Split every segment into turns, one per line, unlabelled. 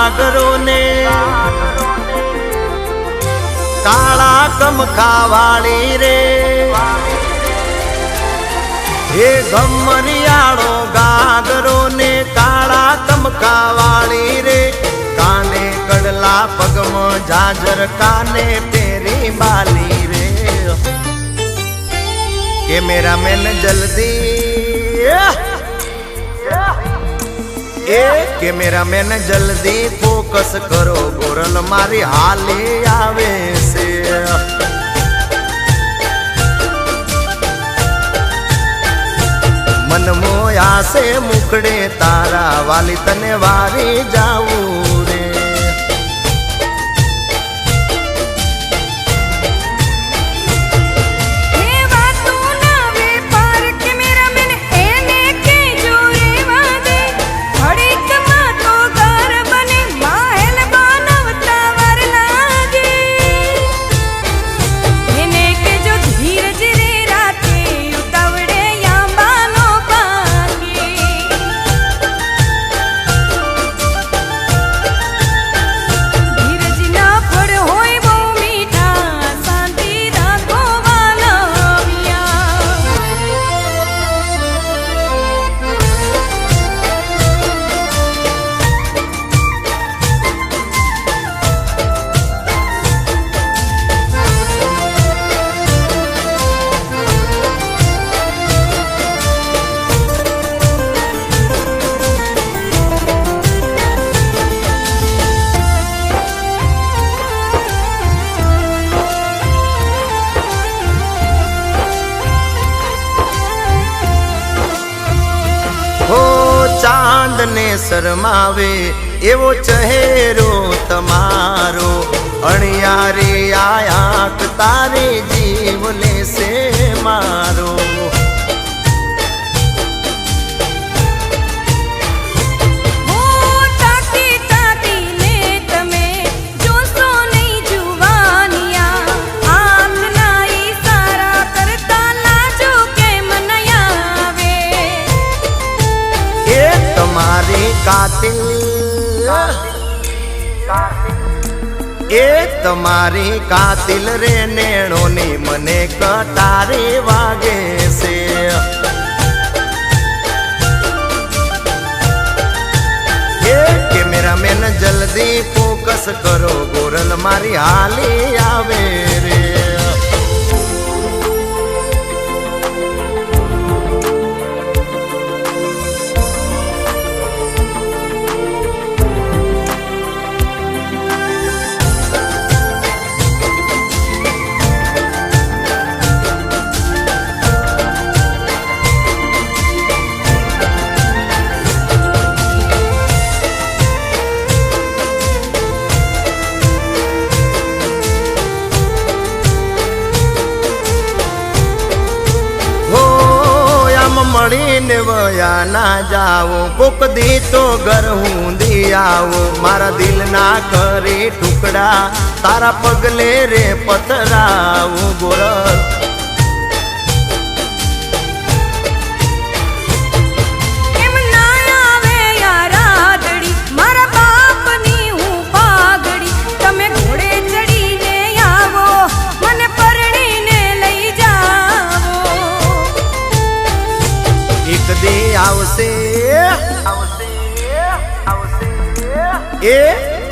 ગાગરો ને કાળા કમખા વાળી રે હે ગમરિયાળો ગાગરો ને કાળા કમખા વાળી રે કાને કડલા પગમાં જાજર કાને પેરી બાલી રે કેમેરામેન જલ્દી એ કેમેરામેન જલ્દી ફોકસ કરો ગોરલ મારી હાલી આવે છે મન મોયા છે મુખડે તારા વાલી તને વારી જાવું રે चांद ने शरमावे एवो चेहरो तमारो अणियारे आयाक तारे जीवले से मारो कातिल ए तमारी कातिल रे नेणोनी मने कटारे वागे से ए कैमरामैन जल्दी फोकस करो गोरल मारी हाली आवे रे मळीने वया ना जाओ कोक दी तो घर हूँ दी आओ मारा दिल ना करे टुकड़ा तारा पगले रे पतराओ गोरल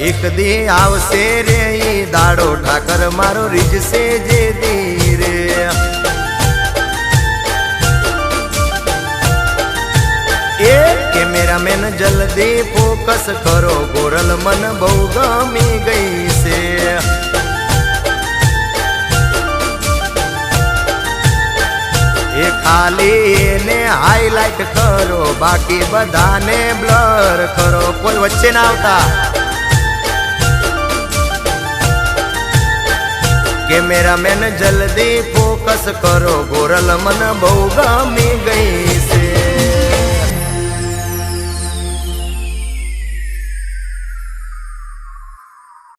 एक दी आवसे रे दाड़ो ठाकर मारो रिज से जे दी रे ए कैमरामैन जल्दी फोकस करो गोरल मन बहु गमी गई से ए खाली ने हाईलाइट करो बाकी बधाने ब्लर करो कोई वच्चे ना आवता कैमरामैन जल्दी फोकस करो गोरल मन बहु गमी गई